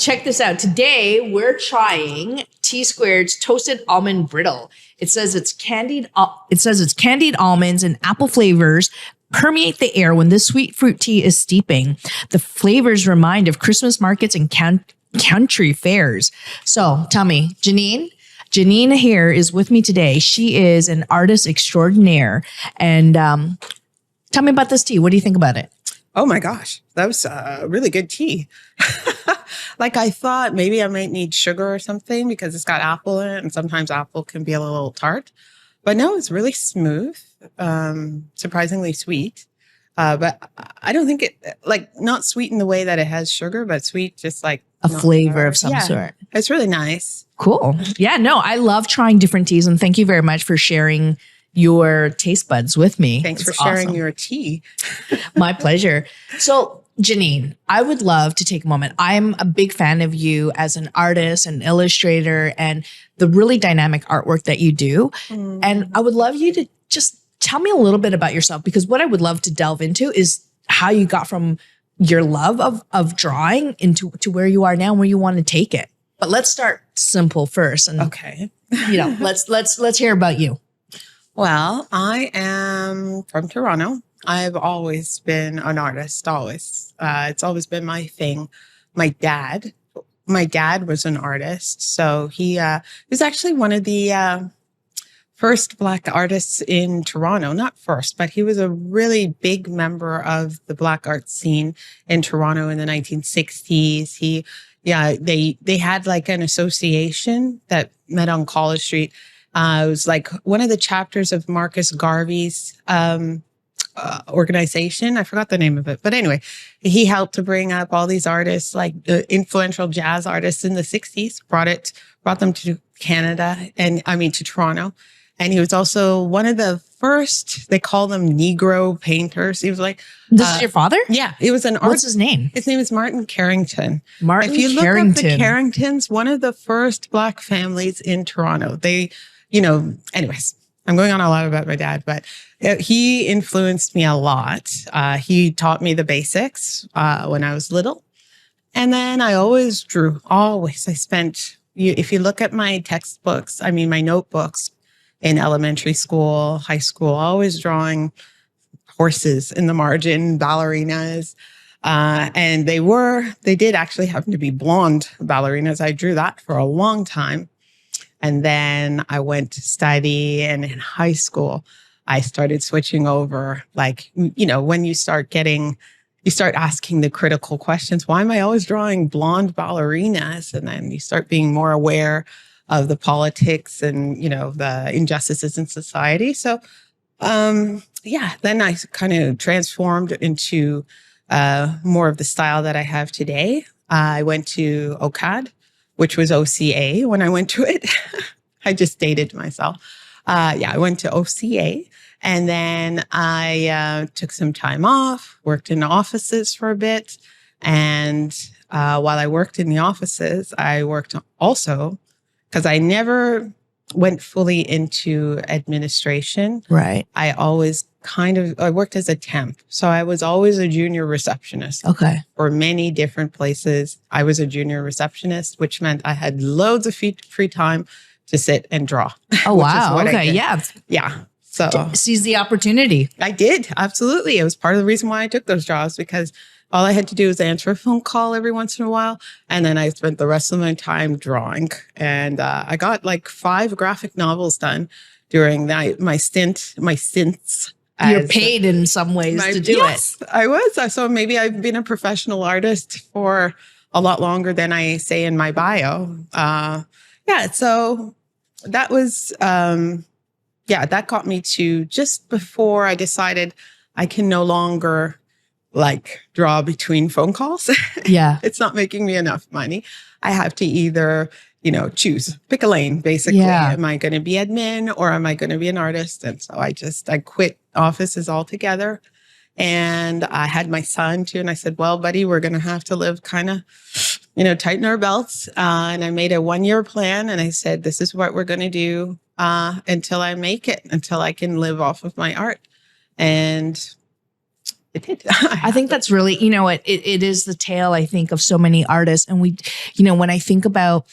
check this out. Today we're trying T Squared's toasted almond brittle. It says it's candied almonds and apple flavors permeate the air when this sweet fruit tea is steeping. The flavors remind of Christmas markets and country fairs. So tell me, Janine here is with me today. She is an artist extraordinaire. And tell me about this tea. What do you think about it? Oh my gosh, that was a really good tea. Like I thought maybe I might need sugar or something because it's got apple in it, and sometimes apple can be a little tart. But no, it's really smooth, surprisingly sweet. But I don't think it, like, not sweet in the way that it has sugar, but sweet just like a flavor of some sort. It's really nice. Cool. Yeah, no, I love trying different teas, and thank you very much for sharing your taste buds with me. Thanks for sharing your tea. My pleasure. So, Janine, I would love to take a moment. I'm a big fan of you as an artist, an illustrator, and the really dynamic artwork that you do. And I would love you to just tell me a little bit about yourself, because what I would love to delve into is how you got from your love of drawing to where you are now and where you want to take it. But let's start simple first. And okay. Let's hear about you. Well, I am from Toronto. I've always been an artist, always. It's always been my thing. My dad was an artist. So he was actually one of the first Black artists in Toronto. Not first, but he was a really big member of the Black art scene in Toronto in the 1960s. They had like an association that met on College Street. It was like one of the chapters of Marcus Garvey's organization. I forgot the name of it. But anyway, he helped to bring up all these artists, like the influential jazz artists in the 60s, brought them to Canada to Toronto. And he was also one of the first, they call them Negro painters. He was like... This is your father? Yeah. He was an artist. What's his name? His name is Martin Carrington. Martin Carrington. If you look up the Carringtons, one of the first Black families in Toronto. Anyways, I'm going on a lot about my dad, but he influenced me a lot. He taught me the basics when I was little. And then I always drew, always. If you look at my textbooks, my notebooks, in elementary school, high school, always drawing horses in the margin, ballerinas. And they did actually happen to be blonde ballerinas. I drew that for a long time. And then I went to study, and in high school, I started switching over. Like, when you start asking the critical questions, why am I always drawing blonde ballerinas? And then you start being more aware of the politics and, the injustices in society. So, then I kind of transformed into more of the style that I have today. I went to OCAD, which was OCA when I went to it. I just dated myself. I went to OCA, and then I took some time off, worked in offices for a bit. And while I worked in the offices, I worked also, because I never went fully into administration. Right. I always I worked as a temp. So I was always a junior receptionist. Okay. For many different places, I was a junior receptionist, which meant I had loads of free time to sit and draw. Oh, wow. Okay. Yeah. Yeah. So seize the opportunity. I did. Absolutely. It was part of the reason why I took those jobs, because all I had to do was answer a phone call every once in a while. And then I spent the rest of my time drawing. And I got like 5 graphic novels done during my stints. You're paid in some ways to do it. I was. So maybe I've been a professional artist for a lot longer than I say in my bio. So that was, that got me to just before I decided I can no longer draw between phone calls. Yeah. It's not making me enough money. I have to either, pick a lane, basically. Yeah. Am I going to be admin or am I going to be an artist? And so I quit offices altogether. And I had my son too. And I said, well, buddy, we're going to have to live kind of, tighten our belts. And I made a 1-year plan. And I said, this is what we're going to do until I make it, until I can live off of my art. And It did. I think that's really, it is the tale, I think, of so many artists. And when I think about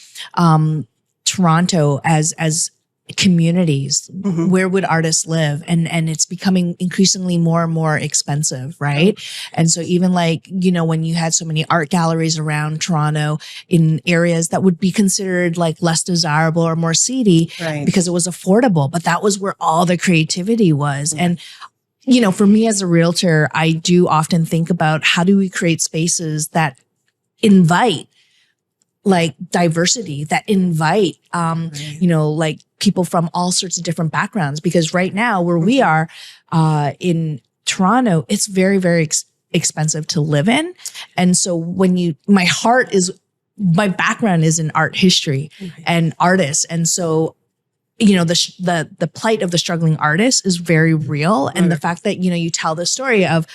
Toronto as communities, where would artists live? And it's becoming increasingly more and more expensive, right? And so even when you had so many art galleries around Toronto in areas that would be considered like less desirable or more seedy because it was affordable, but that was where all the creativity was. And for me as a realtor, I do often think about how do we create spaces that invite like diversity, that invite, like people from all sorts of different backgrounds. Because right now where we are in Toronto, it's very, very expensive to live in. And so my background is in art history and artists. And so the plight of the struggling artist is very real. And the fact that, you tell the story of,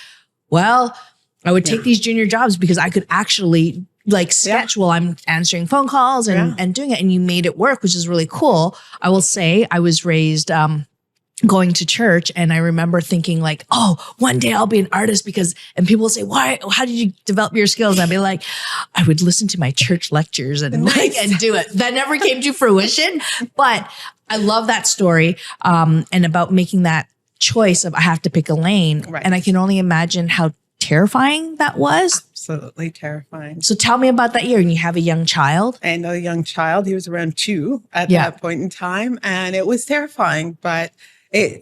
well, I would take these junior jobs because I could actually sketch while I'm answering phone calls and doing it. And you made it work, which is really cool. I will say I was raised, going to church. And I remember thinking like, oh, one day I'll be an artist and people will say, why, how did you develop your skills? I'd be like, I would listen to my church lectures and do it. That never came to fruition, but I love that story. And about making that choice of I have to pick a lane. And I can only imagine how terrifying that was. Absolutely terrifying. So tell me about that year. And you have a young child. And a young child. He was around 2 at that point in time. And it was terrifying. But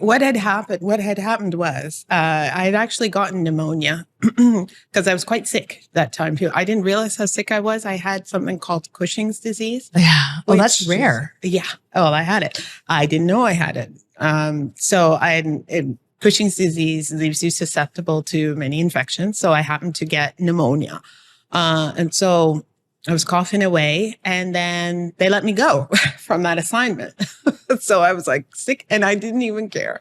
what had happened was I had actually gotten pneumonia because I was quite sick that time too. I didn't realize how sick I was. I had something called Cushing's disease. Yeah. Well, that's rare. I had it. I didn't know I had it. So Cushing's disease leaves you susceptible to many infections. So I happened to get pneumonia. And so I was coughing away and then they let me go from that assignment. So I was like sick and I didn't even care.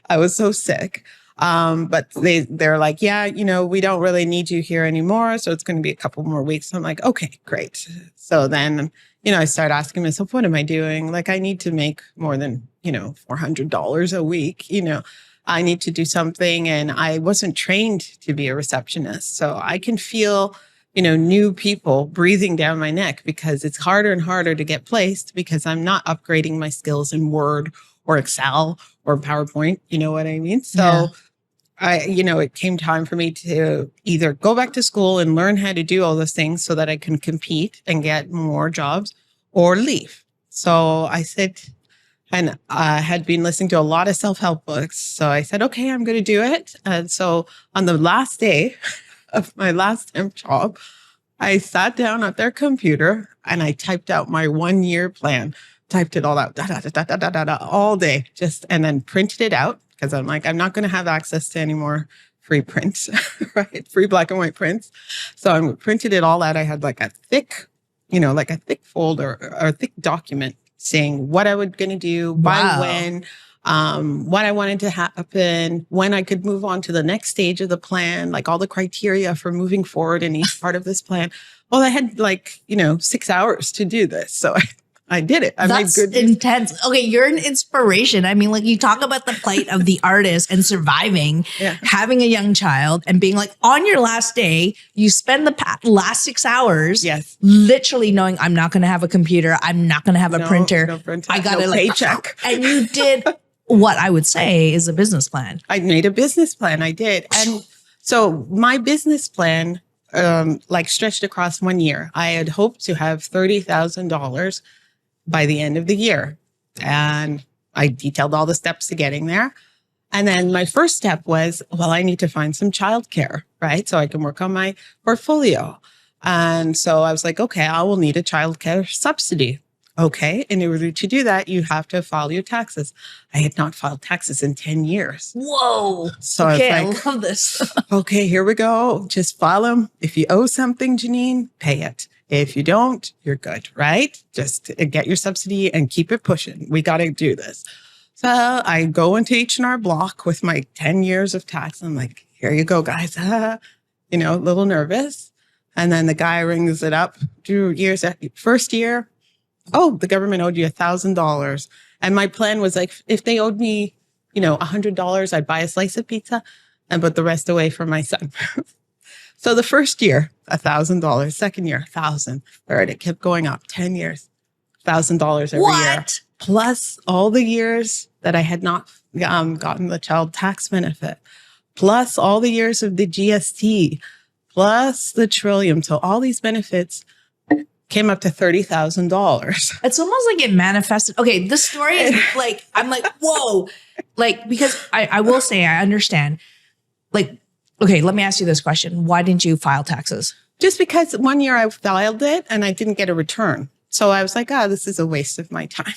I was so sick. But they're like, we don't really need you here anymore. So it's going to be a couple more weeks. I'm like, okay, great. So then, I started asking myself, what am I doing? Like, I need to make more than, $400 a week, I need to do something. And I wasn't trained to be a receptionist. So I can feel, new people breathing down my neck because it's harder and harder to get placed because I'm not upgrading my skills in Word or Excel or PowerPoint. You know what I mean? So it came time for me to either go back to school and learn how to do all those things so that I can compete and get more jobs or leave. So I said, and I had been listening to a lot of self-help books. So I said, okay, I'm going to do it. And so on the last day of my last temp job, I sat down at their computer and I typed out my 1-year plan, typed it all out, all day, and then printed it out because I'm like, I'm not going to have access to any more free prints, right? Free black and white prints. So I printed it all out. I had like a thick folder or a thick document saying what I was going to do, by when, what I wanted to happen, when I could move on to the next stage of the plan, like all the criteria for moving forward in each part of this plan. Well, I had 6 hours to do this. So I did it. That's intense. Okay, you're an inspiration. I mean, you talk about the plight of the artist and surviving, having a young child and being like, on your last day, you spend the last 6 hours literally knowing I'm not going to have a computer. I'm not going to have a printer. No printer. I got a paycheck. And you did what I would say is a business plan. I made a business plan. I did. And so my business plan, stretched across 1 year. I had hoped to have $30,000 by the end of the year. And I detailed all the steps to getting there. And then my first step was, I need to find some childcare, right? So I can work on my portfolio. And so I was like, okay, I will need a childcare subsidy. Okay. In order to do that, you have to file your taxes. I had not filed taxes in 10 years. Whoa. So okay, I was like, I love this. Okay, here we go. Just file them. If you owe something, Janine, pay it. If you don't, you're good, right? Just get your subsidy and keep it pushing. We got to do this. So I go into H&R Block with my 10 years of tax. I'm like, here you go, guys. A little nervous. And then the guy rings it up. First year, the government owed you $1,000. And my plan was like, if they owed me, $100, I'd buy a slice of pizza. and put the rest away for my son. So the first year, $1,000. Second year, 1,000. Third, it kept going up. 10 years, $1,000 every year. Plus all the years that I had not gotten the child tax benefit. Plus all the years of the GST. Plus the trillium. So all these benefits came up to $30,000. It's almost like it manifested. Okay, this story is like, I'm like, whoa. Like, because I will say, I understand. Like, okay, let me ask you this question. Why didn't you file taxes? Just because one year I filed it and I didn't get a return. So I was like, this is a waste of my time.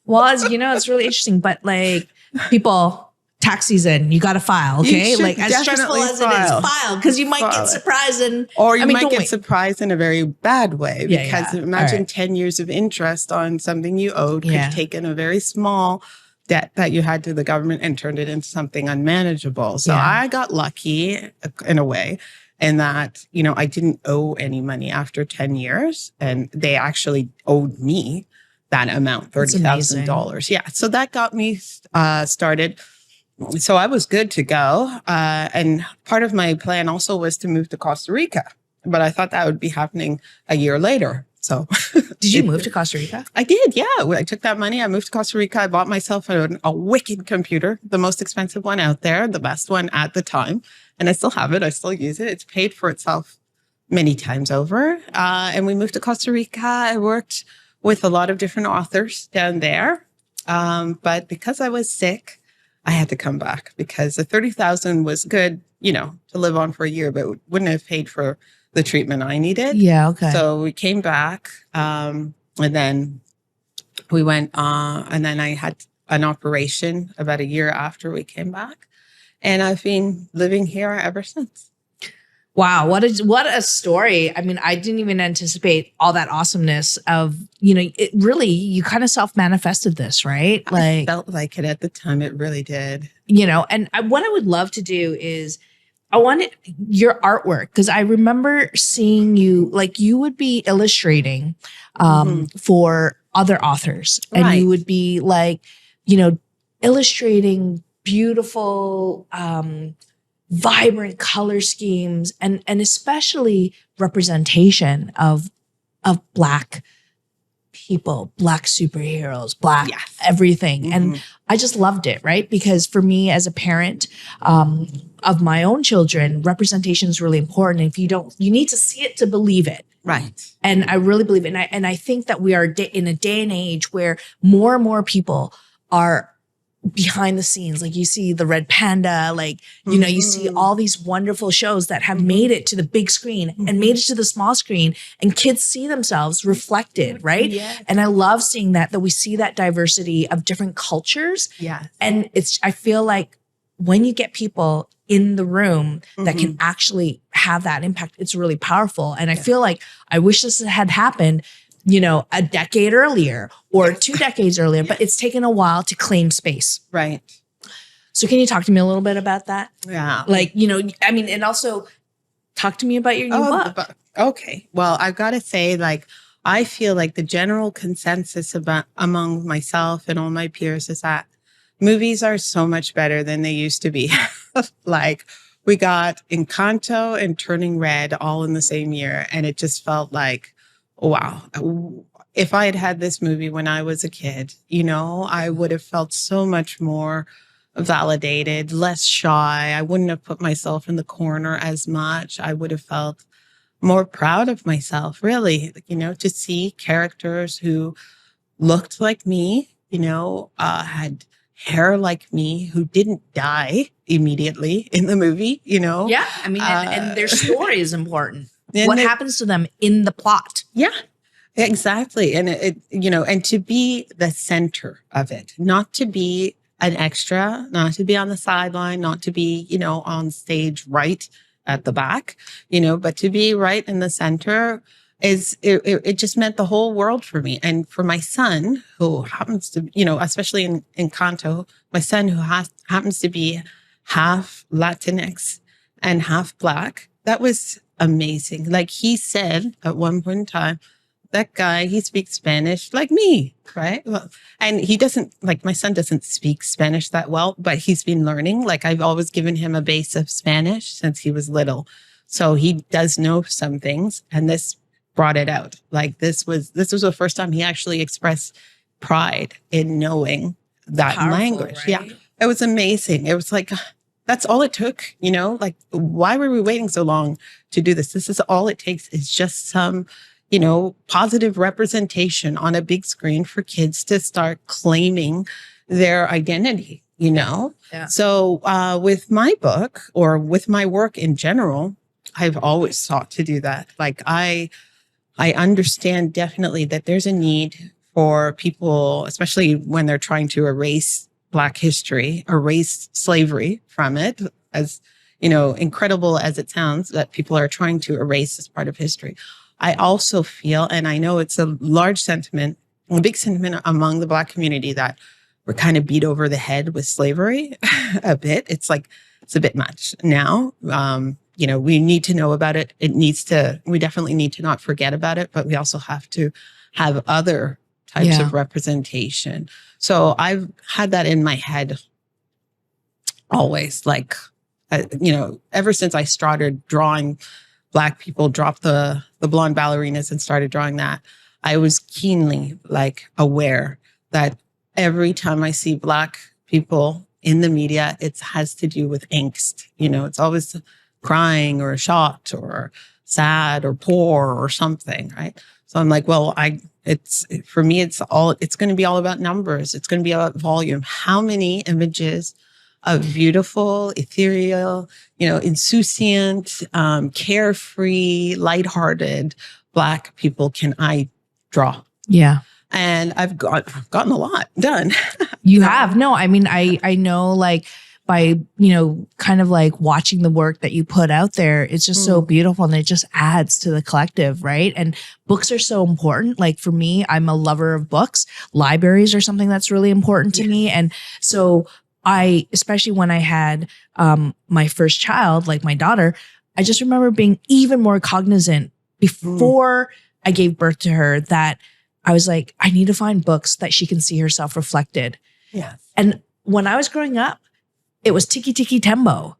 Well, as you know, it's really interesting, but like people, tax season, you got to file, okay? Like as stressful as it is, file because you might get surprised or you might get surprised in a very bad way because imagine 10 years of interest on something you owed could have taken a very small debt that you had to the government and turned it into something unmanageable. So I got lucky in a way in that, I didn't owe any money after 10 years and they actually owed me that amount, $30,000. Yeah. So that got me started. So I was good to go. And part of my plan also was to move to Costa Rica, but I thought that would be happening a year later. So did you move to Costa Rica? I did. Yeah. I took that money. I moved to Costa Rica. I bought myself a wicked computer, the most expensive one out there, the best one at the time. And I still have it. I still use it. It's paid for itself many times over. And we moved to Costa Rica. I worked with a lot of different authors down there. But because I was sick, I had to come back because the $30,000 was good, to live on for a year, but wouldn't have paid for the treatment I needed. Yeah. Okay. So we came back, and then we went, and then I had an operation about a year after we came back, and I've been living here ever since. Wow, what a story. I mean, I didn't even anticipate all that awesomeness of, it really, you kind of self-manifested this, right? I felt like it at the time. It really did. And what I would love to do is I wanted your artwork because I remember seeing you, like you would be illustrating for other authors and you would be like, illustrating beautiful, vibrant color schemes and especially representation of Black people, Black superheroes, Black everything. And I just loved it, right? Because for me as a parent of my own children, representation is really important. And if you don't, you need to see it to believe it. Right. And I really believe it. And I think that we are in a day and age where more and more people are behind the scenes. Like you see the Red Panda, like, you see all these wonderful shows that have made it to the big screen and made it to the small screen and kids see themselves reflected, right? Yes. And I love seeing that we see that diversity of different cultures. Yeah. And I feel like when you get people in the room that can actually have that impact, it's really powerful. And I feel like I wish this had happened a decade earlier or 2 decades earlier, but it's taken a while to claim space. Right. So can you talk to me a little bit about that? Yeah. Like, and also talk to me about your new book. Okay. Well, I've got to say, I feel like the general consensus among myself and all my peers is that movies are so much better than they used to be. We got Encanto and Turning Red all in the same year. And it just felt like, wow, if I had had this movie when I was a kid, I would have felt so much more validated, less shy. I wouldn't have put myself in the corner as much. I would have felt more proud of myself, really, to see characters who looked like me, had hair like me, who didn't die immediately in the movie, Yeah, I mean, and their story is important. What happens to them in the plot? Yeah, exactly. And and to be the center of it, not to be an extra, not to be on the sideline, not to be, on stage right at the back, but to be right in the center it just meant the whole world for me. And for my son, who happens to, especially in Encanto, my son who happens to be half Latinx and half Black, that was amazing. Like he said at one point in time, that guy, he speaks Spanish like me, right? Well, and he doesn't, like, my son doesn't speak Spanish that well, but he's been learning. Like, I've always given him a base of Spanish since he was little. So he does know some things, and this brought it out. Like, this was the first time he actually expressed pride in knowing that Powerful, language. right? Yeah. It was amazing. It was like, that's all it took, you know, like, why were we waiting so long to do this? This is all it takes, is just some, you know, positive representation on a big screen for kids to start claiming their identity, you know? Yeah. So with my book, or with my work in general, I've always sought to do that. Like, I understand definitely that there's a need for people, especially when they're trying to erase Black history, erase slavery from it, as, you know, incredible as it sounds, that people are trying to erase this part of history. I also feel, and I know it's a large sentiment, a big sentiment among the Black community, that we're kind of beat over the head with slavery a bit. It's like, it's a bit much now. You know, we need to know about it. We definitely need to not forget about it, but we also have to have other types of representation. So I've had that in my head always, like, you know, ever since I started drawing Black people, dropped the blonde ballerinas and started drawing that, I was keenly, like, aware that every time I see Black people in the media, it has to do with angst. You know, it's always crying or shocked or sad or poor or something, right? So I'm like, well, for me, it's going to be all about numbers. It's going to be about volume. How many images of beautiful, ethereal, you know, insouciant, carefree, lighthearted Black people can I draw? Yeah. And I've gotten a lot done. You have. No, I mean, I know, like, by, you know, kind of like watching the work that you put out there, it's just so beautiful, and it just adds to the collective, right? And books are so important. Like, for me, I'm a lover of books. Libraries are something that's really important to me. And so especially when I had my first child, like my daughter, I just remember being even more cognizant before I gave birth to her, that I was like, I need to find books that she can see herself reflected. Yeah. And when I was growing up, it was Tiki Tiki Tembo.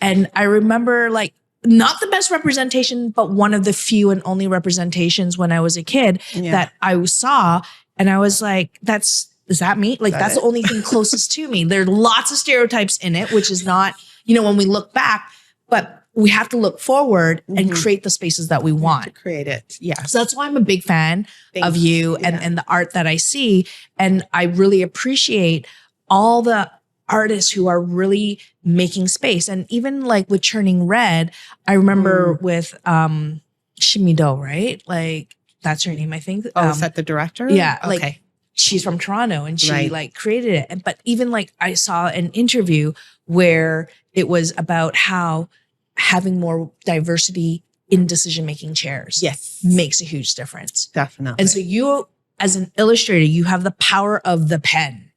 And I remember, like, not the best representation, but one of the few and only representations when I was a kid that I saw. And I was like, is that me? Like, that's the only thing closest to me. There are lots of stereotypes in it, which is not, you know, when we look back, but we have to look forward and create the spaces that we want. Create it. Yeah. So that's why I'm a big fan of you and the art that I see. And I really appreciate all the artists who are really making space. And even like with Churning Red, I remember with Shimido, right? Like, that's her name, I think. Oh, is that the director? Yeah. Okay. Like, she's from Toronto, and she like created it. But even like, I saw an interview where it was about how having more diversity in decision-making chairs makes a huge difference. Definitely. And so you, as an illustrator, you have the power of the pen,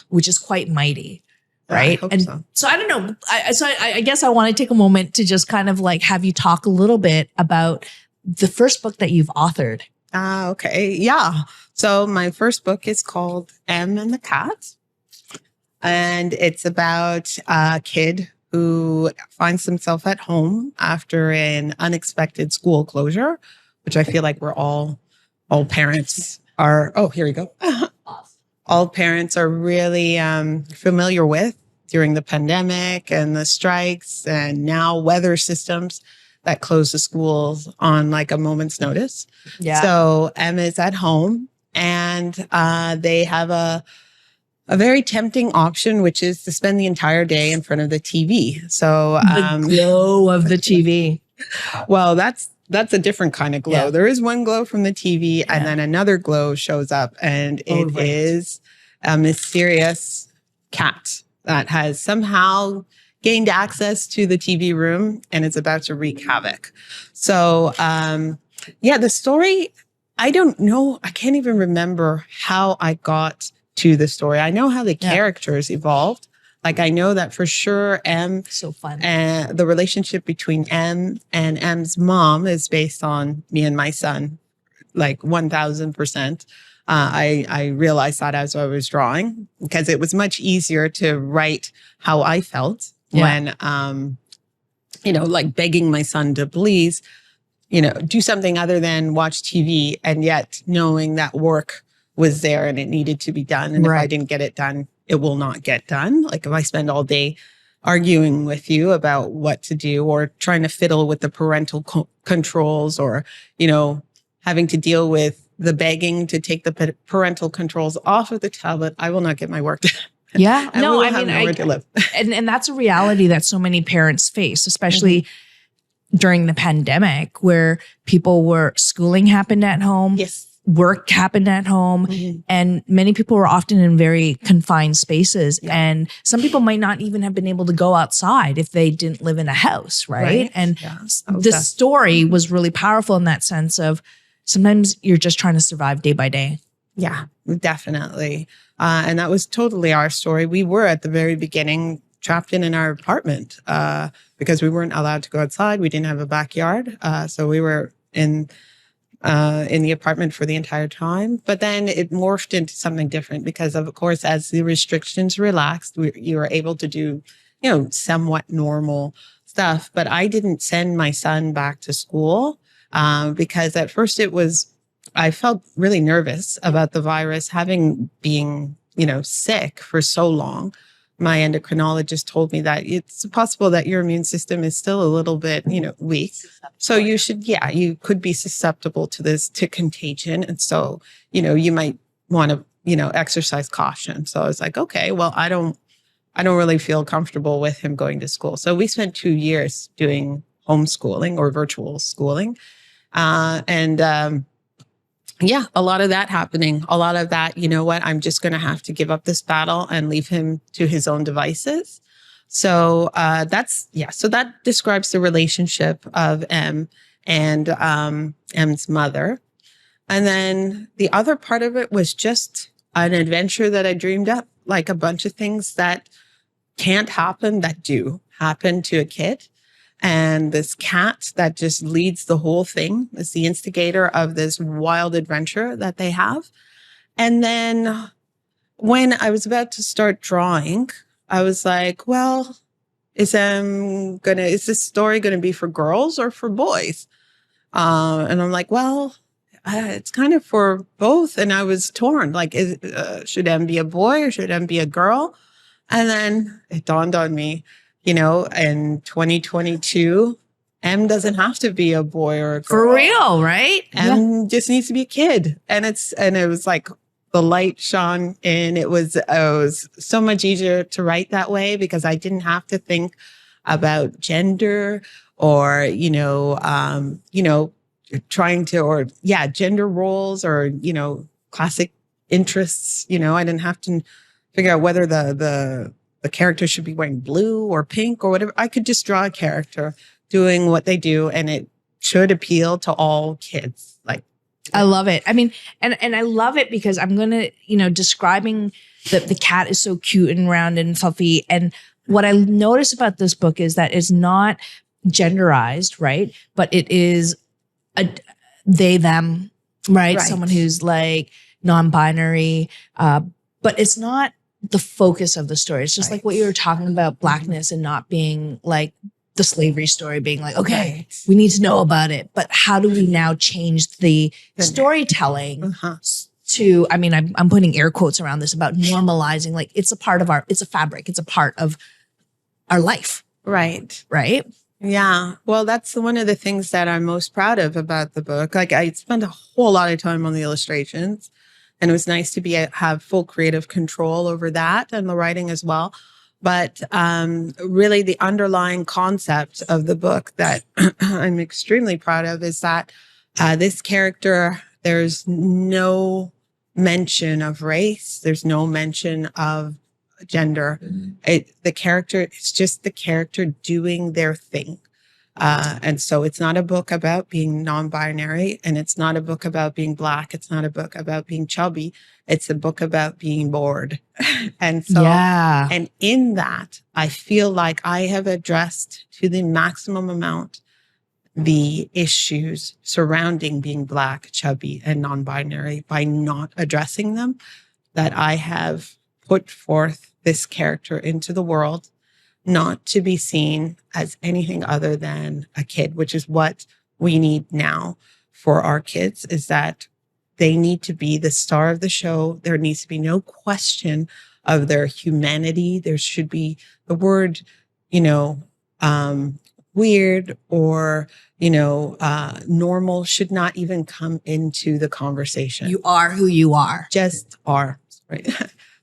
which is quite mighty. Right. I hope and so I don't know. I guess I want to take a moment to just kind of like have you talk a little bit about the first book that you've authored. Okay. Yeah. So my first book is called M and the Cat. And it's about a kid who finds himself at home after an unexpected school closure, which I feel like we're all parents are. Oh, here we go. All parents are really familiar with during the pandemic and the strikes and now weather systems that close the schools on like a moment's notice. Yeah. So Emma is at home, and they have a very tempting option, which is to spend the entire day in front of the TV. So the glow of the TV. Well, that's a different kind of glow. Yeah. There is one glow from the TV, and then another glow shows up, and it is a mysterious cat that has somehow gained access to the TV room and is about to wreak havoc. So, the story, I don't know. I can't even remember how I got to the story. I know how the characters evolved. Like, I know that for sure M. So fun. And the relationship between M and M's mom is based on me and my son like 1000%. I realized that as I was drawing, because it was much easier to write how I felt when, like begging my son to please, do something other than watch TV, and yet knowing that work was there and it needed to be done. And if I didn't get it done, it will not get done. Like if I spend all day arguing with you about what to do, or trying to fiddle with the parental controls, or, having to deal with the begging to take the parental controls off of the tablet, I will not get my work done. Yeah. And No, we will I have mean, nowhere to live. and that's a reality that so many parents face, especially during the pandemic, where schooling happened at home. Yes. Work happened at home, and many people were often in very confined spaces. Yeah. And some people might not even have been able to go outside if they didn't live in a house, right? And this story was really powerful in that sense of sometimes you're just trying to survive day by day. Yeah, definitely. And that was totally our story. We were at the very beginning trapped in our apartment because we weren't allowed to go outside. We didn't have a backyard. So we were in the apartment for the entire time. But then it morphed into something different because, of course, as the restrictions relaxed, you were able to do, somewhat normal stuff. But I didn't send my son back to school because at first I felt really nervous about the virus, being sick for so long. My endocrinologist told me that it's possible that your immune system is still a little bit, weak. So you could be susceptible to contagion. And so, you might want to, exercise caution. So I was like, okay, well, I don't really feel comfortable with him going to school. So we spent 2 years doing homeschooling or virtual schooling. A lot of that happening. A lot of that, I'm just going to have to give up this battle and leave him to his own devices. So so that describes the relationship of M and M's mother. And then the other part of it was just an adventure that I dreamed up, like a bunch of things that can't happen that do happen to a kid. And this cat that just leads the whole thing is the instigator of this wild adventure that they have. And then when I was about to start drawing, I was like, well, is this story going to be for girls or for boys? And I'm like, well, it's kind of for both. And I was torn, like, should M be a boy or should M be a girl? And then it dawned on me, in 2022, M doesn't have to be a boy or a girl. For real, right? M just needs to be a kid. And it was like the light shone in. It was so much easier to write that way because I didn't have to think about gender or, gender roles or, classic interests. I didn't have to figure out whether the character should be wearing blue or pink or whatever. I could just draw a character doing what they do, and it should appeal to all kids. Like, I love it. I mean, and I love it because I'm going to, describing that the cat is so cute and round and fluffy. And what I notice about this book is that it's not genderized, right? But it is a they, them, right? Someone who's like non-binary, but it's not the focus of the story. It's just like what you were talking about, Blackness and not being like the slavery story, being like, okay, we need to know about it. But how do we now change the storytelling to, I mean, I'm putting air quotes around this about normalizing, like it's a fabric. It's a part of our life. Right. Right. Yeah. Well, that's one of the things that I'm most proud of about the book. Like I spent a whole lot of time on the illustrations. And it was nice to have full creative control over that and the writing as well. But really the underlying concept of the book that I'm extremely proud of is that this character, there's no mention of race. There's no mention of gender. It's just the character doing their thing. And so it's not a book about being non-binary, and it's not a book about being Black. It's not a book about being chubby. It's a book about being bored. And so, and in that, I feel like I have addressed to the maximum amount the issues surrounding being Black, chubby, and non-binary by not addressing them, that I have put forth this character into the world, not to be seen as anything other than a kid, which is what we need now for our kids, is that they need to be the star of the show. There needs to be no question of their humanity. There should be the word, weird or, normal should not even come into the conversation. You are who you are. Just are. Right?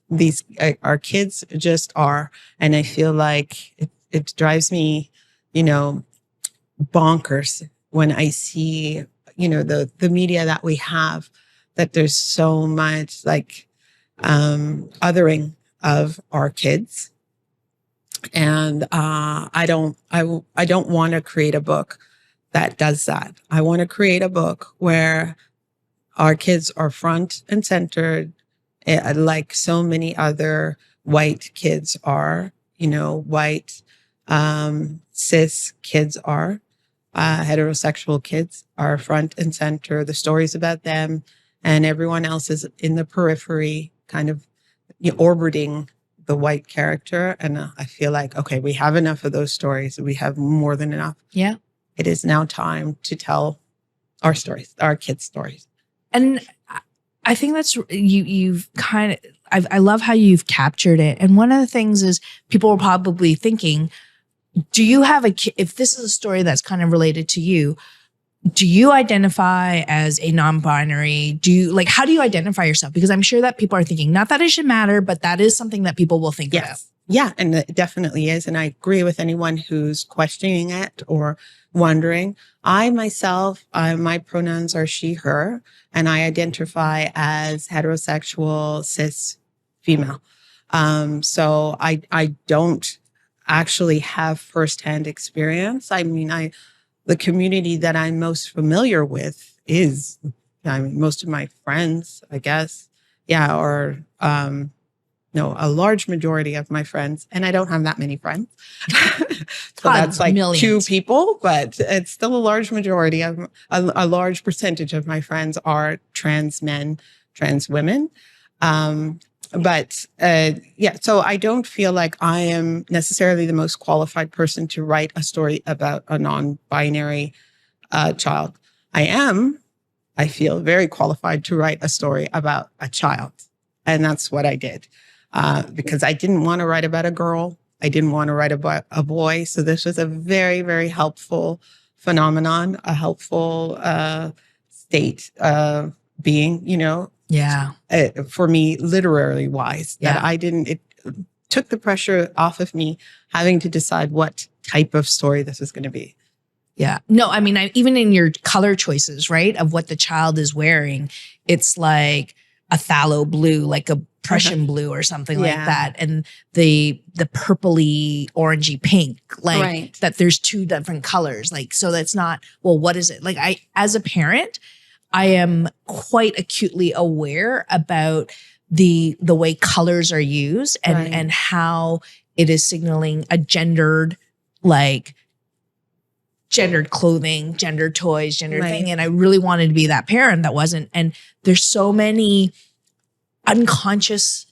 These, our kids just are. And I feel like it drives me, bonkers when I see, the media that we have, that there's so much othering of our kids. And I don't want to create a book that does that. I want to create a book where our kids are front and centered, like so many other white kids are, white cis kids are, heterosexual kids are front and center. The stories about them, and everyone else is in the periphery, kind of orbiting the white character. And I feel like, okay, we have enough of those stories. We have more than enough. Yeah. It is now time to tell our stories, our kids' stories. And I think that's, you've kind of, I love how you've captured it. And one of the things is people are probably thinking, do you have a kid? If this is a story that's kind of related to you, do you identify as a non-binary? How do you identify yourself? Because I'm sure that people are thinking, not that it should matter, but that is something that people will think about. Yeah, and it definitely is. And I agree with anyone who's questioning it or wondering. I myself, my pronouns are she, her, and I identify as heterosexual, cis, female. So I don't actually have firsthand experience. I mean, the community that I'm most familiar with is, most of my friends, I guess. Yeah. Or, a large majority of my friends, and I don't have that many friends. So that's like millions. 2 people, but it's still a large majority of a large percentage of my friends are trans men, trans women. So I don't feel like I am necessarily the most qualified person to write a story about a non-binary child. I feel very qualified to write a story about a child. And that's what I did. Because I didn't want to write about a girl. I didn't want to write about a boy. So this was a very, very helpful phenomenon, a helpful state of being, Yeah. For me, literary wise, that it took the pressure off of me having to decide what type of story this was going to be. Yeah. No, I mean, even in your color choices, right, of what the child is wearing, it's like a phthalo blue, like a Prussian blue or something like that. And the purpley, orangey pink, that there's 2 different colors. So that's not, well, what is it? As a parent, I am quite acutely aware about the way colors are used and how it is signaling a gendered clothing, gendered toys, gendered thing. And I really wanted to be that parent that wasn't. And there's so many unconscious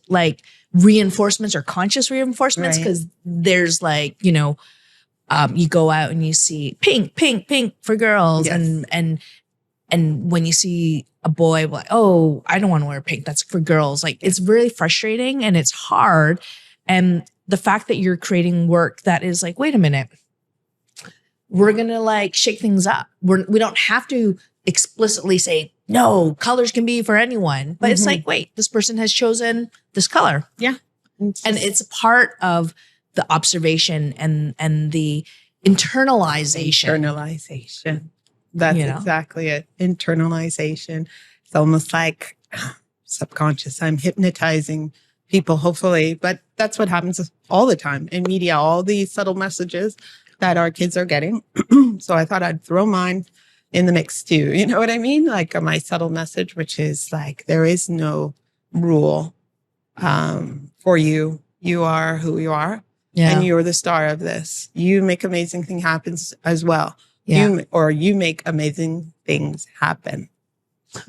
reinforcements or conscious reinforcements, because there's you go out and you see pink, pink, pink for girls. Yes. And when you see a boy, oh, I don't want to wear pink, that's for girls. It's really frustrating and it's hard. And the fact that you're creating work that is wait a minute, we're going to shake things up. We don't have to explicitly say, no, colors can be for anyone. But it's wait, this person has chosen this color. Yeah. And it's a part of the observation and the internalization. That's exactly it. Internalization. It's almost like subconscious. I'm hypnotizing people, hopefully. But that's what happens all the time in media, all these subtle messages that our kids are getting. So I thought I'd throw mine in the mix too. You know what I mean? My subtle message, which is there is no rule for you. You are who you are. Yeah. And you're the star of this. You make amazing things happen as well. Yeah. You make amazing things happen.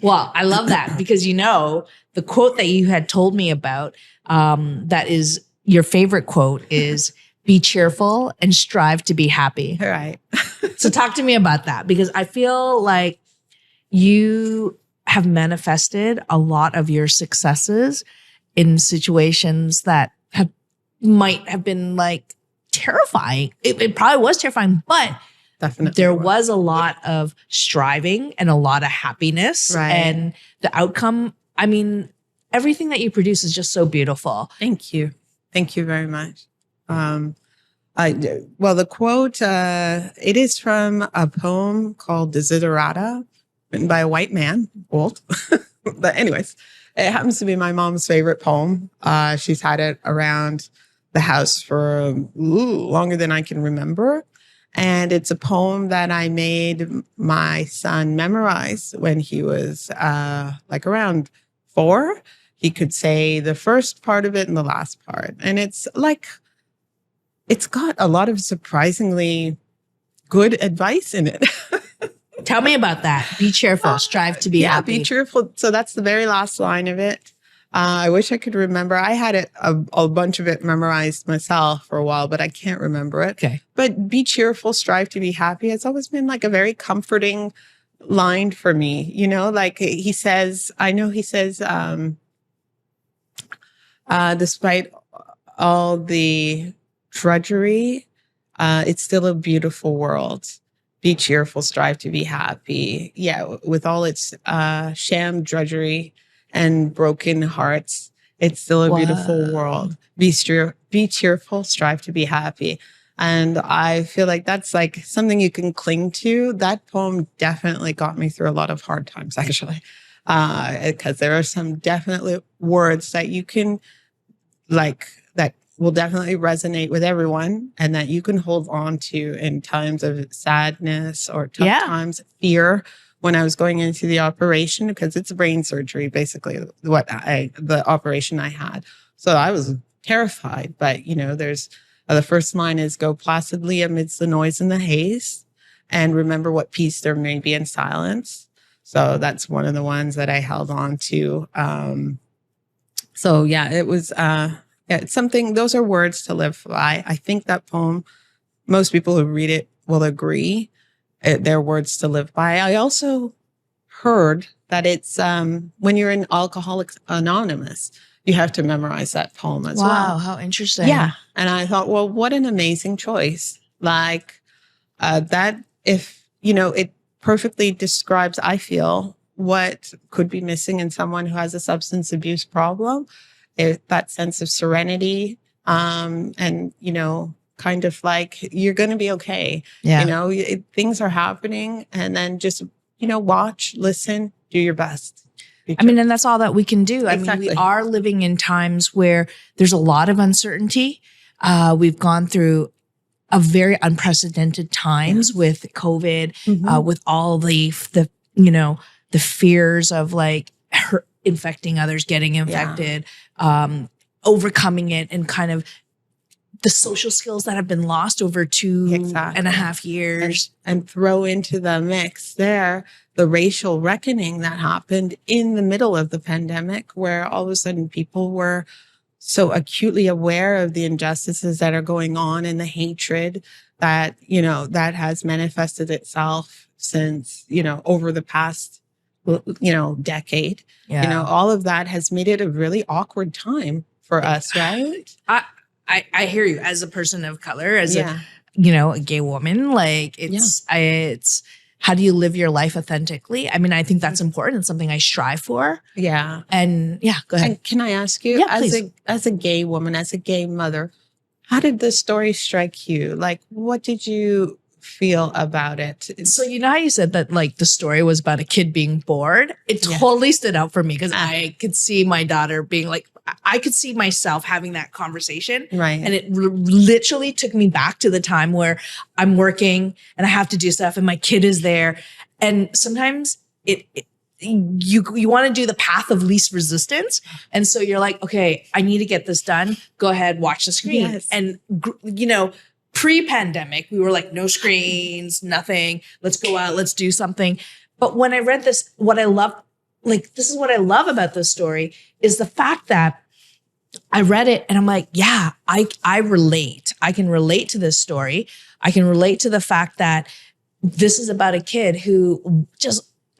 Well, I love that because, the quote that you had told me about, that is your favorite quote is be cheerful and strive to be happy. All right. So talk to me about that because I feel like you have manifested a lot of your successes in situations that might have been like terrifying. It probably was terrifying, but Definitely. there was a lot of striving and a lot of happiness. Right. And the outcome, I mean, everything that you produce is just so beautiful. Thank you. Thank you very much. The quote, it is from a poem called Desiderata, written by a white man, old. But anyways, it happens to be my mom's favorite poem. She's had it around the house for longer than I can remember. And it's a poem that I made my son memorize when he was around 4. He could say the first part of it and the last part. And it's got a lot of surprisingly good advice in it. Tell me about that. Be cheerful, strive to be happy. Be cheerful. So that's the very last line of it. I wish I could remember. I had a bunch of it memorized myself for a while, but I can't remember it. Okay. But be cheerful, strive to be happy. It's always been like a very comforting line for me. Like he says, despite all the drudgery, it's still a beautiful world. Be cheerful, strive to be happy. Yeah, with all its sham drudgery and broken hearts, it's still a beautiful world. Be cheerful, strive to be happy. And I feel like that's like something you can cling to. That poem definitely got me through a lot of hard times, actually, because there are some definitely words that you can that will definitely resonate with everyone and that you can hold on to in times of sadness or tough times, fear. When I was going into the operation, because it's brain surgery, basically the operation I had. So I was terrified, but there's the first line is go placidly amidst the noise and the haze and remember what peace there may be in silence. So that's one of the ones that I held on to. It was, it's something, those are words to live by. I think that poem, most people who read it will agree. They're words to live by. I also heard that it's when you're in Alcoholics Anonymous, you have to memorize that poem as well. Wow, how interesting. Yeah. And I thought, well, what an amazing choice. Like that, if, it perfectly describes, I feel, what could be missing in someone who has a substance abuse problem. That sense of serenity and, kind of like you're going to be okay. Yeah. Things are happening and then just, watch, listen, do your best. And that's all that we can do. Exactly. I mean, we are living in times where there's a lot of uncertainty. We've gone through a very unprecedented times with COVID, with all the fears of like infecting others, getting infected, overcoming it, and kind of the social skills that have been lost over 2.5 years. And throw into the mix there the racial reckoning that happened in the middle of the pandemic, where all of a sudden people were so acutely aware of the injustices that are going on and the hatred that, that has manifested itself since, over the past, decade. Yeah. All of that has made it a really awkward time for us, right? I hear you as a person of color, as a gay woman, like it's how do you live your life authentically? I mean, I think that's important. It's something I strive for. Yeah. And go ahead. And can I ask you, as a gay woman, as a gay mother, how did this story strike you? Like, what did you feel about it? So how you said that like the story was about a kid being bored? It totally stood out for me because I could see my daughter being like, I could see myself having that conversation. Right. And it literally took me back to the time where I'm working and I have to do stuff and my kid is there. And sometimes you want to do the path of least resistance. And so you're like, okay, I need to get this done. Go ahead, watch the screen. Yes. And, pre-pandemic, we were like, no screens, nothing. Let's go out. Let's do something. But when I read this, what I love, like, this is what I love about this story is the fact that I read it and I'm like, yeah, I relate. I can relate to this story. I can relate to the fact that this is about a kid who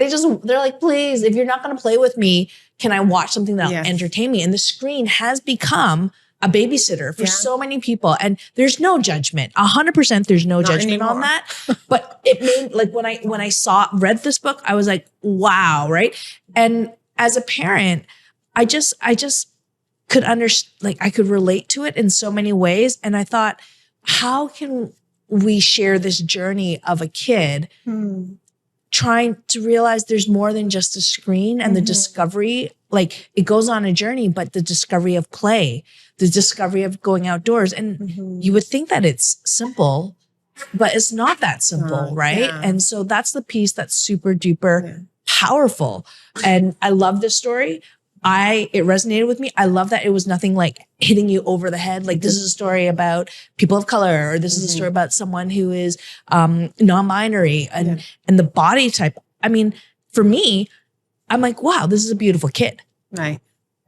they're like, please, if you're not going to play with me, can I watch something that'll entertain me? And the screen has become a babysitter for so many people. And there's no judgment. 100% there's no judgment on that. But it made, like, when I read this book, I was like, wow, right? And as a parent, I just could understand, like, I could relate to it in so many ways. And I thought, how can we share this journey of a kid trying to realize there's more than just a screen and the discovery, like, it goes on a journey, but the discovery of play, the discovery of going outdoors. And you would think that it's simple, but it's not that simple, right? Yeah. And so that's the piece that's super duper powerful. And I love this story. It resonated with me. I love that it was nothing like hitting you over the head. Like, this is a story about people of color, or this is a story about someone who is non-binary and the body type. I mean, for me, I'm like, wow, this is a beautiful kid. Right.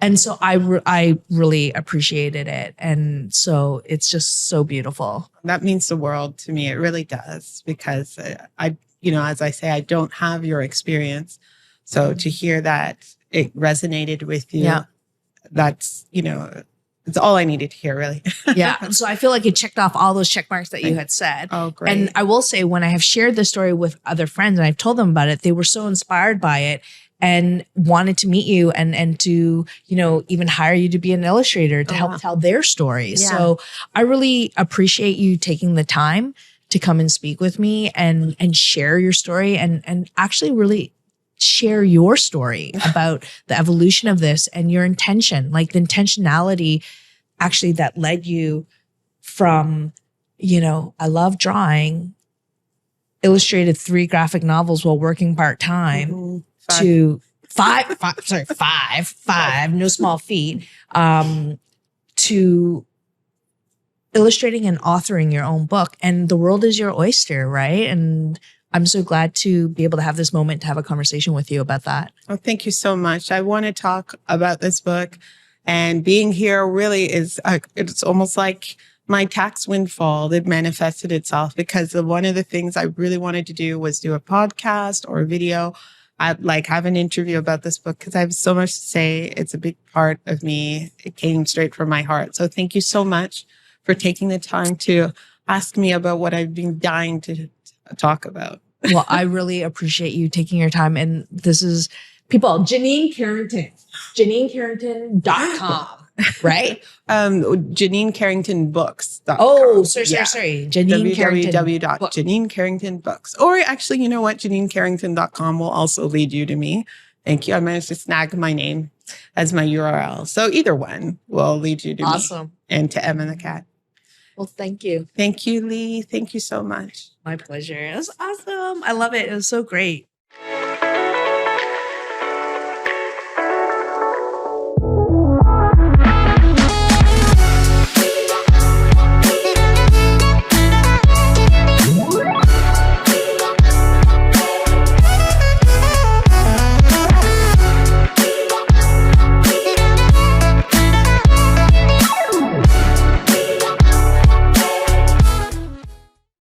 And so I really appreciated it. And so it's just so beautiful. That means the world to me. It really does, because as I say, I don't have your experience. So to hear that it resonated with you, that's, it's all I needed to hear, really. Yeah. So I feel like it checked off all those check marks that you had said. Oh, great. And I will say, when I have shared this story with other friends and I've told them about it, they were so inspired by it and wanted to meet you and to, even hire you to be an illustrator to help tell their stories. Yeah. So I really appreciate you taking the time to come and speak with me and share your story and actually really share your story about the evolution of this and your intention, like the intentionality actually that led you from, I love drawing, illustrated 3 graphic novels while working part-time to five, no small feat, to illustrating and authoring your own book. And the world is your oyster, right? And I'm so glad to be able to have this moment to have a conversation with you about that. Oh, thank you so much. I want to talk about this book, and being here really is, it's almost like my tax windfall. It manifested itself because one of the things I really wanted to do was do a podcast or a video. I'd like have an interview about this book because I have so much to say. It's a big part of me. It came straight from my heart. So thank you so much for taking the time to ask me about what I've been dying to talk about. Well, I really appreciate you taking your time. And this is people, Janine Carrington, JanineCarrington.com, right? Janine Carrington Books.com. Oh, sorry. Janine Carrington. www.JanineCarringtonBooks. Or actually, you know what? JanineCarrington.com will also lead you to me. Thank you. I managed to snag my name as my URL. So either one will lead you to me and to Emma the cat. Well, thank you. Thank you, Lee. Thank you so much. My pleasure. It was awesome. I love it. It was so great.